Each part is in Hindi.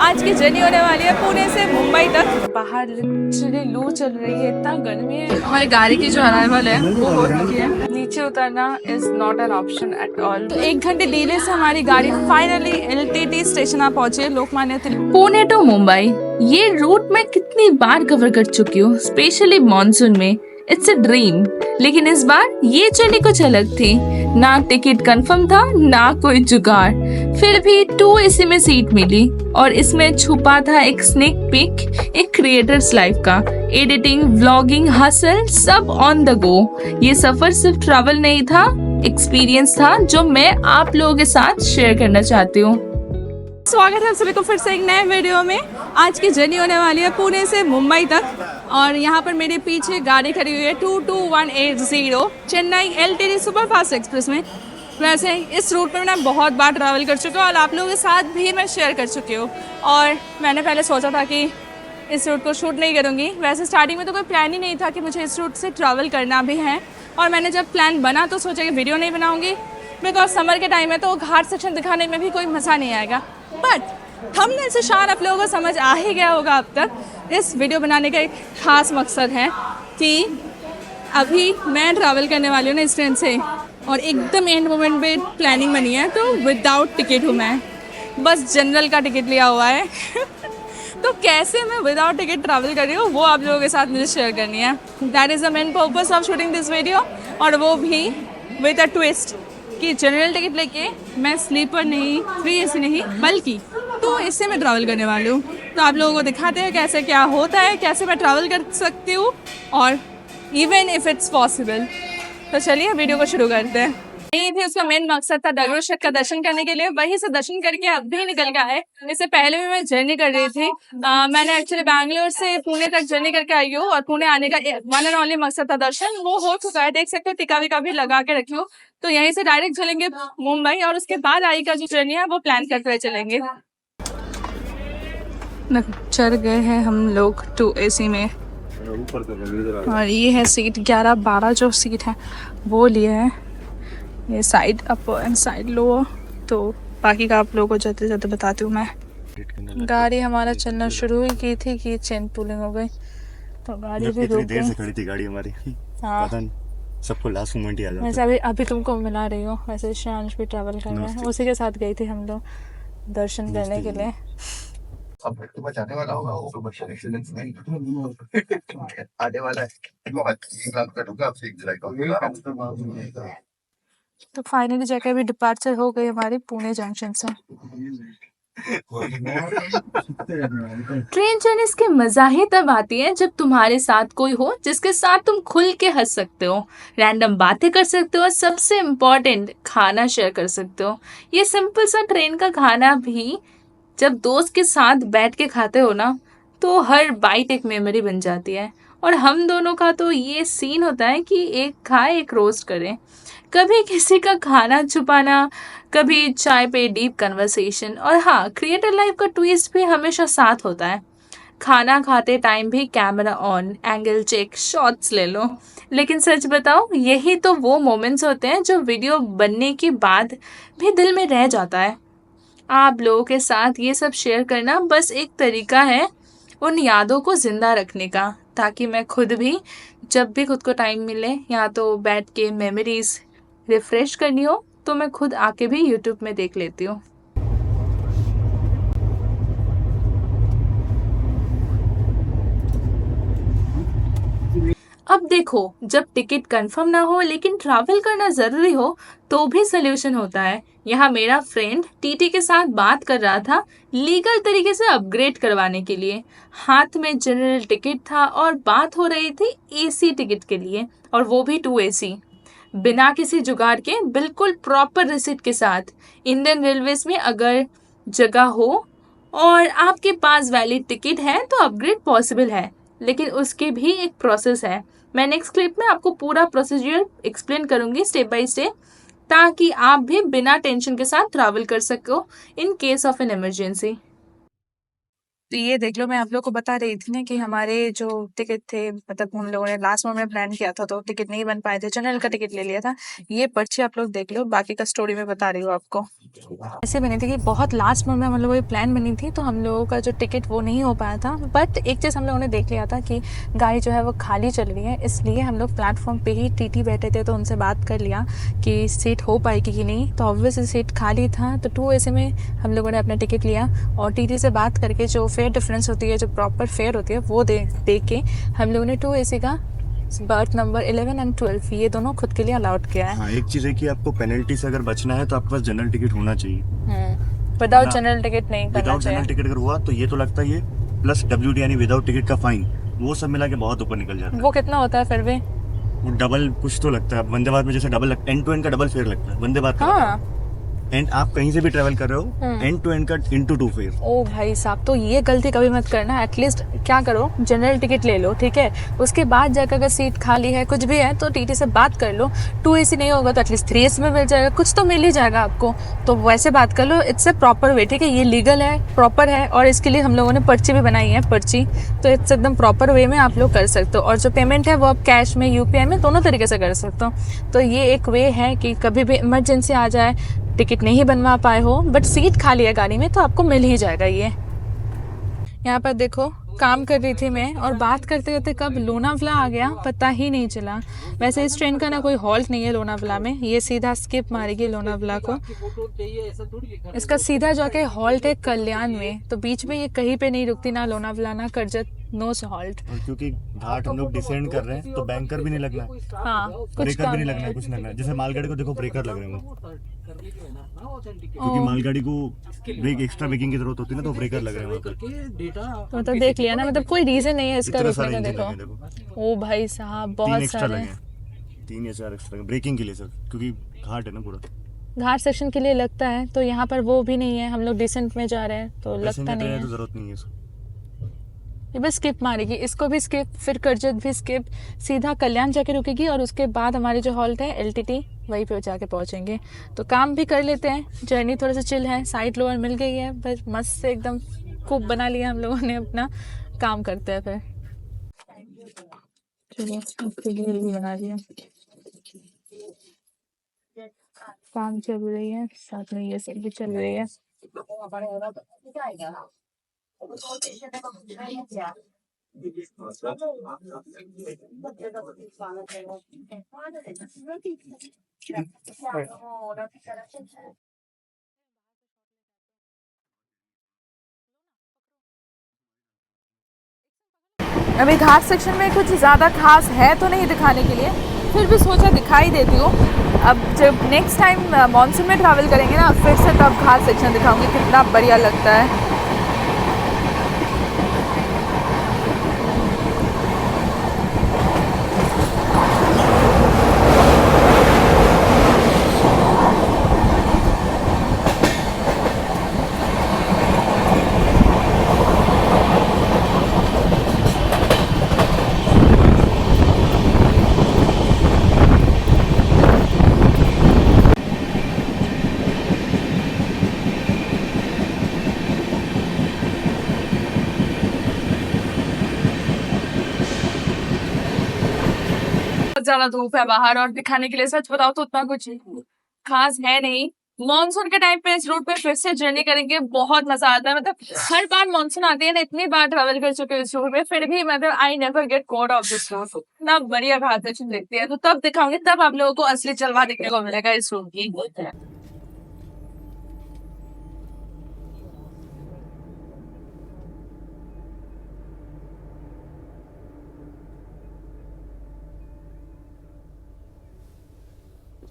आज की जर्नी होने वाली है पुणे से मुंबई तक। बाहर लिटरली लू चल रही है, इतना गर्मी है। हमारी गाड़ी की जो अराइवल है वो हो चुकी है। नीचे उतरना is not an option at all. तो 1 घंटे डिले से हमारी गाड़ी फाइनली LTT स्टेशन आ पहुंची, लोकमान्य तिलक। पुणे टू मुंबई ये रूट मैं कितनी बार कवर कर चुकी हूँ, स्पेशली मॉनसून में। It's a dream. लेकिन इस बार ये जर्नी कुछ अलग थी। ना टिकट कंफर्म था, ना कोई जुगाड़। फिर भी 2 AC में सीट मिली और इसमें छुपा था एक स्नेक पिक, एक क्रिएटर्स लाइफ का। एडिटिंग, व्लॉगिंग, हसल सब ऑन द गो। ये सफर सिर्फ ट्रैवल नहीं था, एक्सपीरियंस था जो मैं आप लोगों के साथ शेयर करना चाहती हूँ। स्वागत है आप सभी को फिर से एक नए वीडियो में। आज की जर्नी होने वाली है पुणे से मुंबई तक और यहाँ पर मेरे पीछे गाड़ी खड़ी हुई है 22180 चेन्नई LTT सुपरफास्ट एक्सप्रेस में। वैसे इस रूट पर मैं बहुत बार ट्रैवल कर चुकी हूँ और आप लोगों के साथ भी मैं शेयर कर चुकी हूँ। और मैंने पहले सोचा था कि इस रूट को शूट नहीं करूँगी। वैसे स्टार्टिंग में तो कोई प्लान ही नहीं था कि मुझे इस रूट से ट्रैवल करना भी है। और मैंने जब प्लान बना तो सोचा कि वीडियो नहीं बनाऊँगी, बिकॉज समर के टाइम है तो घाट सेक्शन दिखाने में भी कोई मज़ा नहीं आएगा। बट थंबनेल से शायद आप लोगों को समझ आ ही गया होगा अब तक। इस वीडियो बनाने का एक ख़ास मकसद है कि अभी मैं ट्रैवल करने वाली हूँ ना इस ट्रेन से, और एकदम एंड मोमेंट पे प्लानिंग बनी है। तो विदाउट टिकट हूँ मैं, बस जनरल का टिकट लिया हुआ है। तो कैसे मैं विदाउट टिकट ट्रैवल कर रही हूँ वो आप लोगों के साथ मुझे शेयर करनी है। That is the main purpose of shooting this video. और वो भी विद अ ट्विस्ट कि जनरल टिकट लेके मैं स्लीपर नहीं, 3 AC नहीं, बल्कि 2 AC में ट्रैवल करने वाली हूँ। तो आप लोगों को दिखाते हैं कैसे क्या होता है, कैसे मैं ट्रैवल कर सकती हूँ, और इवन इफ इट्स पॉसिबल। तो चलिए वीडियो को शुरू करते हैं। यही थी उसका मेन मकसद था, दगड़ू का दर्शन करने के लिए। वहीं से दर्शन करके अब भी निकल गया है। इससे पहले भी मैं जर्नी कर रही थी। मैंने एक्चुअली बैंगलोर से पुणे तक जर्नी करके आई हूँ और पुणे आने का वन एंड ओनली मकसद था दर्शन, वो हो चुका है। देख सकते हो टिका विका भी लगा के रखी हूँ। तो यहीं से डायरेक्ट चलेंगे मुंबई और उसके बाद आई का जो जर्नी है वो प्लान करते हुए चलेंगे। चढ़ गए हैं हम लोग 2 AC में और ये है सीट 11-12 जो सीट है वो लिए है। ये side upper and side lower. तो बाकी का आप लोगों को जाते जाते बताती हूँ मैं। गाड़ी हमारा चलना शुरू ही की थी कि चेन पुलिंग हो गई, तो गाड़ी भी रुक देर गई। से खड़ी थी गाड़ी हमारी। हाँ, पता नहीं सबको लास्ट मोमेंट ही आ जाता। वैसे अभी तुमको मिला रही हूँ। वैसे श्रेयांश भी ट्रैवल कर रहा है, उसी के साथ गई थी हम लोग दर्शन करने के लिए। अब तो बचाने वाला होगा वो बच्चा एक्सीडेंट नहीं आने वाला है। 1 लाख कटूंगा आपसे 1 जुलाई को। तो फाइनली जगह भी डिपार्चर हो गई हमारी पुणे जंक्शन से। ट्रेन जर्नी की मजा ही तब आती है जब तुम्हारे साथ कोई हो जिसके साथ तुम खुल के हंस सकते हो, रैंडम बातें कर सकते हो और सबसे इम्पोर्टेंट खाना शेयर कर सकते हो। ये सिंपल सा ट्रेन का खाना भी जब दोस्त के साथ बैठ के खाते हो ना, तो हर बाइट एक मेमोरी बन जाती है। और हम दोनों का तो ये सीन होता है कि एक खाए एक रोस्ट करें। कभी किसी का खाना छुपाना, कभी चाय पे डीप कन्वर्सेशन, और हाँ, क्रिएटर लाइफ का ट्विस्ट भी हमेशा साथ होता है। खाना खाते टाइम भी camera on, angle check, shots ले लो। लेकिन सच बताओ, यही तो वो मोमेंट्स होते हैं जो वीडियो बनने के बाद भी दिल में रह जाता है। आप लोगों के साथ ये सब शेयर करना बस एक तरीका है उन यादों को जिंदा रखने का, ताकि मैं खुद भी जब भी खुद को टाइम मिले या तो बैठ के मेमोरीज रिफ्रेश करनी हो तो मैं खुद आके भी यूट्यूब में देख लेती हूँ। अब देखो, जब टिकट कंफर्म ना हो लेकिन ट्रैवल करना जरूरी हो तो भी सोल्यूशन होता है। यहाँ मेरा फ्रेंड टीटी के साथ बात कर रहा था लीगल तरीके से अपग्रेड करवाने के लिए। हाथ में जनरल टिकट था और बात हो रही थी AC टिकट के लिए, और वो भी 2 AC, बिना किसी जुगाड़ के, बिल्कुल प्रॉपर रिसिप्ट के साथ। इंडियन रेलवेज में अगर जगह हो और आपके पास वैलिड टिकट है तो अपग्रेड पॉसिबल है, लेकिन उसके भी एक प्रोसेस है। मैं नेक्स्ट क्लिप में आपको पूरा प्रोसीजर एक्सप्लेन करूंगी स्टेप बाय स्टेप, ताकि आप भी बिना टेंशन के साथ ट्रैवल कर सको in case of an emergency. तो ये देख लो, मैं आप लोग को बता रही थी ना कि हमारे जो टिकट थे, मतलब हम लोगों ने लास्ट मोमेंट में प्लान किया था तो टिकट नहीं बन पाए थे, जनरल का टिकट ले लिया था। ये पर्ची आप लोग देख लो, बाकी का स्टोरी मैं बता रही हूँ आपको। ऐसे बनी थी कि बहुत लास्ट मोमेंट में हम लोगों की प्लान बनी थी, तो हम लोगों का जो टिकट वो नहीं हो पाया था। बट एक चीज़ हम लोगों ने देख लिया था कि गाड़ी जो है वो खाली चल रही है, इसलिए हम लोग प्लेटफॉर्म पे ही टीटी बैठे थे, तो उनसे बात कर लिया कि सीट हो पाएगी कि नहीं। तो ऑब्वियसली सीट खाली था, तो 2AC में हम लोगों ने अपना टिकट लिया और टीटी से बात करके जो फेयर डिफरेंस होती है, जो प्रॉपर फेयर होती है, वो दे के हम लोगों ने 2AC का बर्थ नंबर 11 और 12 ये दोनों खुद के लिए अलाउड किया है। हाँ, एक चीज है कि आपको पेनल्टी से अगर बचना है तो आपके पास जनरल टिकट होना चाहिए। विदाउट जनरल टिकट नहीं करना विदाउट चाहिए। जनरल टिकट अगर हुआ तो ये तो लगता है ये प्लस WD यानी विदाउट टिकट का फाइन, वो सब मिला के बहुत ऊपर निकल जाता है। वो कितना होता है फिर भी? वो डबल कुछ तो लगता है। वंदे भारत में जैसे डबल एंड टू एंड का डबल फेयर लगता है वंदे भारत का। हाँ, एंड आप कहीं से भी ट्रेवल कर रहे हो एंड टू एंड का इनटू 2 फेयर। ओ भाई साहब, तो ये गलती कभी मत करना। एटलीस्ट क्या करो, जनरल टिकट ले लो, ठीक है। उसके बाद जाकर अगर सीट खाली है, कुछ भी है, तो टीटी से बात कर लो। 2AC नहीं होगा तो एटलीस्ट 3AC में मिल जाएगा, कुछ तो मिल ही जाएगा आपको। तो वैसे बात कर लो, इट्स ए प्रॉपर वे, ठीक है। ये लीगल है, प्रॉपर है, और इसके लिए हम लोगों ने पर्ची भी बनाई है, पर्ची। तो इट्स एकदम प्रॉपर वे में आप लोग कर सकते हो। और जो पेमेंट है वो आप कैश में, UPI में, दोनों तरीके से कर सकते हो। तो ये एक वे है कि कभी भी इमरजेंसी आ जाए, टिकट नहीं बनवा पाए हो, बट सीट खाली है गाड़ी में, तो आपको मिल ही जाएगा। ये यहाँ पर देखो, काम कर रही थी मैं और बात करते करते कब लोनावला आ गया पता ही नहीं चला। वैसे इस ट्रेन का ना कोई हॉल्ट नहीं है लोनावला में, ये सीधा स्किप मारेगी लोनावला को। इसका सीधा जाके हॉल्ट है कल्याण में, तो बीच में ये कहीं पे नहीं रुकती, ना लोनावला ना करजत, नो हॉल्ट। और क्योंकि घाट हम लोग डिसेंड कर रहे हैं तो बैंकर भी नहीं लगना है, हाँ, कुछ ब्रेकर भी नहीं लगना है, नहीं कुछ नहीं लगना है। जैसे मालगाड़ी को देखो ब्रेकर लग रहे हैं, क्योंकि ओ। मालगाड़ी को ब्रेक एक्स्ट्रा ब्रेकिंग की जरूरत होती है ना, तो ब्रेकर लग रहे हैं वहाँ पर। तो मतलब देख लिया ना, मतलब कोई रीजन नहीं है इसका इतना रुकने सारा का। इंजन देखो, लगे, देखो ओ भाई साहब, 3 बहुत एक्स्ट्रा सारे लगे हैं, 3 या 4 एक्स्ट्रा लगे ब्रेकिंग के लिए सर, क्योंकि घाट है ना पूरा। घाट सेक्शन के लिए लगता है, तो यहाँ पर वो भी नहीं है, हम लोग डिसेंट में जा रहे हैं तो लगता पैसेंजर नहीं ट्रेन है है। तो जरूरत नहीं है इसको। ये बस स्किप मारेगी, इसको भी स्किप, फिर करजत भी स्किप, सीधा कल्याण जाके रुकेगी, और उसके बाद हमारी जो हॉल्ट है LTT, वहीं पे जाके पहुंचेंगे। तो काम भी कर लेते हैं, जर्नी थोड़ा सा चिल है, साइड लोअर मिल गई है, बस मस्त से एकदम खूब बना लिया हम लोगों ने अपना। काम करते हैं फिर, चलिए उसके लिए भी बना लिया। काम चल रही है, साथ में ये सब भी चल रही है। अभी घाट सेक्शन में कुछ ज़्यादा खास है तो नहीं दिखाने के लिए, फिर भी सोचा दिखाई देती हूँ। अब जब नेक्स्ट टाइम मानसून में ट्रैवल करेंगे ना, फिर से तब घाट सेक्शन दिखाऊंगी, कितना बढ़िया लगता है। बहुत ज्यादा धूप है बाहर, और दिखाने के लिए सच बताओ तो उतना कुछ खास है नहीं। मॉनसून के टाइम पे इस रूट पे फिर से जर्नी करेंगे, बहुत मजा आता है। मतलब हर बार मॉनसून आती है ना, इतनी बार ट्रैवल कर चुके हैं इस रूट में, फिर भी मतलब I never get bored of this route. इतना बढ़िया घाट सेक्शन देखते हैं, तो तब दिखाऊंगे, तब आप लोगों को असली जलवा देखने को मिलेगा इस रूट की।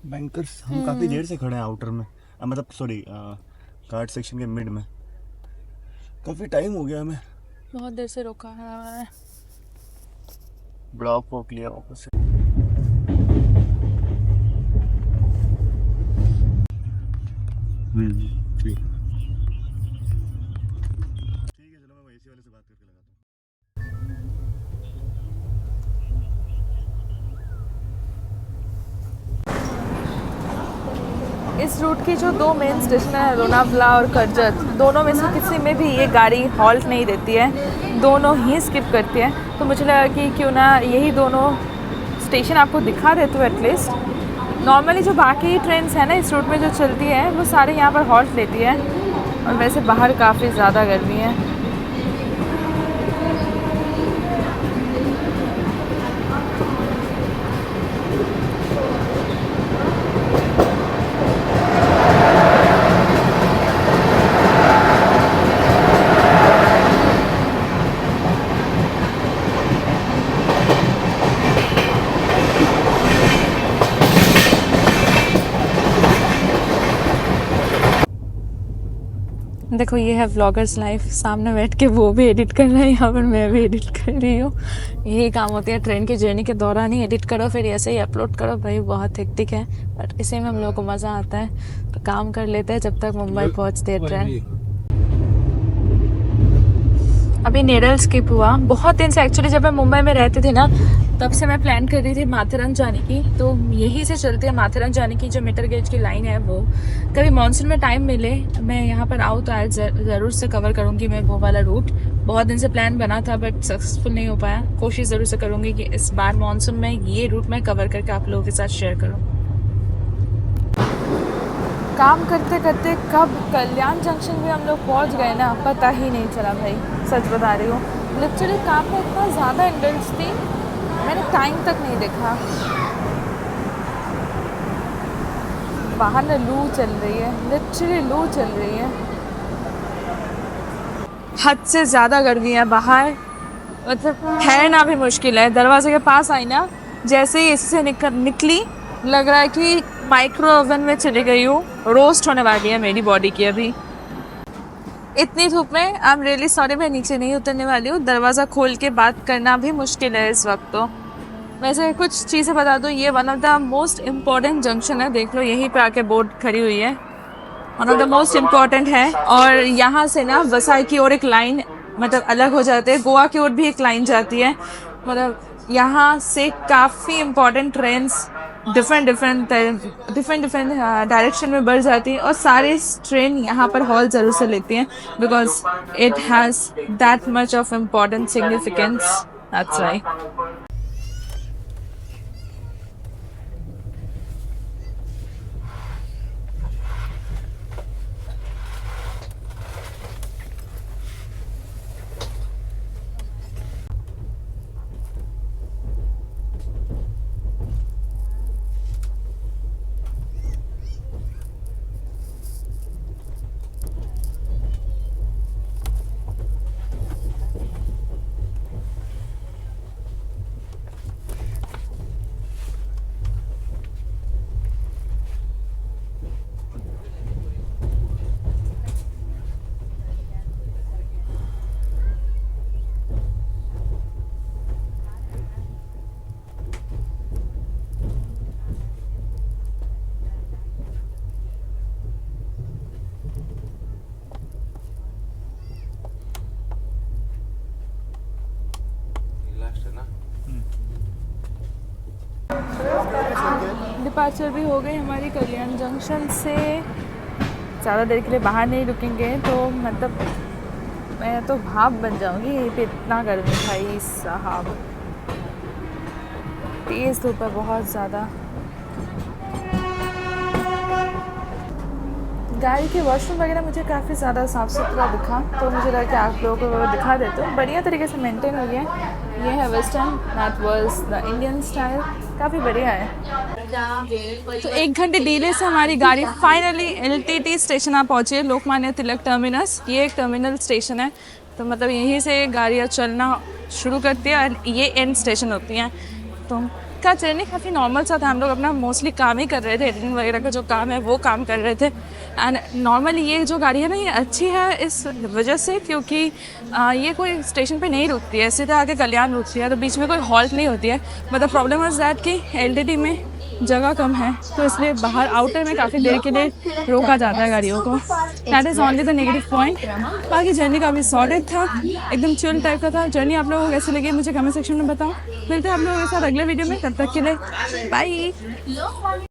बैंकर्स हम काफी देर से खड़े हैं आउटर में, मतलब सॉरी घाट सेक्शन के मिड में, काफी टाइम हो गया हमें, बहुत देर से रोका है। ब्लॉक वॉक लिया वापस से। ठीक है, चलो मैं AC वाले से बात करके लगाता हूँ। इस रूट की जो 2 मेन स्टेशन है लोनावला और करजत, दोनों में से किसी में भी ये गाड़ी हॉल्ट नहीं देती है, दोनों ही स्किप करती है। तो मुझे लगा कि क्यों ना यही दोनों स्टेशन आपको दिखा देते हो एटलीस्ट। नॉर्मली जो बाकी ट्रेन्स हैं ना इस रूट में जो चलती है वो सारे यहाँ पर हॉल्ट लेती है। और वैसे बाहर काफ़ी ज़्यादा गर्मी है। देखो ये है व्लॉगर्स लाइफ, सामने बैठ के वो भी एडिट कर रहा है, यहाँ पर मैं भी एडिट कर रही हूँ। यही काम होती है ट्रेन की जर्नी के दौरान ही, एडिट करो फिर ऐसे ही अपलोड करो। भाई बहुत हेक्टिक है बट इसी में हम लोगों को मज़ा आता है, तो काम कर लेते हैं जब तक मुंबई पहुँचते हैं ट्रेन। अभी नेरल स्किप हुआ बहुत दिन से। एक्चुअली जब मैं मुंबई में रहती थी ना तब से मैं प्लान कर रही थी माथेरान जाने की, तो यहीं से चलते हैं माथेरान जाने की जो मीटर गेज की लाइन है वो। कभी मानसून में टाइम मिले मैं यहाँ पर आऊँ तो आज ज़रूर से कवर करूँगी मैं वो वाला रूट। बहुत दिन से प्लान बना था बट सक्सेसफुल नहीं हो पाया। कोशिश ज़रूर से करूँगी कि इस बार मानसून में ये रूट मैं कवर करके आप लोगों के साथ शेयर करूँ। काम करते करते कब कल्याण जंक्शन भी हम लोग पहुंच गए ना पता ही नहीं चला भाई, सच बता रही हूँ। लिटरली काम में इतना ज़्यादा इंडल्ज थी मैंने टाइम तक नहीं देखा। बाहर ना लू चल रही है, लिटरली लू चल रही है, हद से ज़्यादा गर्मी है बाहर, मतलब ठहरना भी मुश्किल है। दरवाजे के पास आई ना जैसे ही इससे निकली लग रहा है कि माइक्रो ओवन में चली गई हूँ, रोस्ट होने वाली है मेरी बॉडी की। अभी इतनी धूप में आई एम रियली सॉरी मैं नीचे नहीं उतरने वाली हूँ। दरवाज़ा खोल के बात करना भी मुश्किल है इस वक्त। तो वैसे कुछ चीज़ें बता दूँ, ये one of the most important junction है, देख लो यहीं पे आके बोर्ड खड़ी हुई है, one of the most important है। और यहाँ से ना वसाई की ओर एक लाइन मतलब अलग हो जाते हैं, गोवा की ओर भी एक लाइन जाती है। मतलब यहाँ से काफ़ी इम्पॉर्टेंट ट्रेन्स डिफरेंट डायरेक्शन में बढ़ जाती है और सारे ट्रेन यहाँ पर हॉल ज़रूर से लेती हैं because it has that much of important significance, that's why. Departure भी हो गई हमारी कल्याण जंक्शन से। ज़्यादा देर के लिए बाहर नहीं रुकेंगे तो मतलब मैं तो भाप बन जाऊंगी, यहीं पे इतना गर्मी भाई साहब, तेज़ धूप है बहुत ज़्यादा। गाड़ी के वॉशरूम वगैरह मुझे काफ़ी ज़्यादा साफ़ सुथरा दिखा, तो मुझे लगा कि आप लोगों को वो दिखा देते हूँ। बढ़िया तरीके से मेंटेन हो गया। ये है western, that was the Indian style, काफ़ी बढ़िया है। तो 1 घंटे डिले से हमारी गाड़ी फाइनली LTT स्टेशन आ पहुँची है, लोकमान्य तिलक टर्मिनस। ये एक टर्मिनल स्टेशन है, तो मतलब यहीं से गाड़ियाँ चलना शुरू करती है और ये एंड स्टेशन होती हैं। तो का जर्नी काफ़ी नॉर्मल सा था, हम लोग अपना मोस्टली काम ही कर रहे थे, एडिटिंग वगैरह का जो काम है वो काम कर रहे थे। एंड नॉर्मली ये जो गाड़ी है ना ये अच्छी है इस वजह से क्योंकि ये कोई स्टेशन पे नहीं रुकती है, सीधे आके कल्याण रुकती है, तो बीच में कोई हॉल्ट नहीं होती है। मतलब प्रॉब्लम इज़ दैट कि LTT में जगह कम है, तो इसलिए बाहर आउटर में काफ़ी देर के लिए रोका जाता है गाड़ियों को। That is only the negative point. बाकी जर्नी काफ़ी सॉलिड था, एकदम चिल टाइप का था। जर्नी आप लोगों को कैसे लगी मुझे कमेंट सेक्शन में बताओ। मिलते हैं आप लोगों के साथ अगले वीडियो में, तब तक के लिए बाय।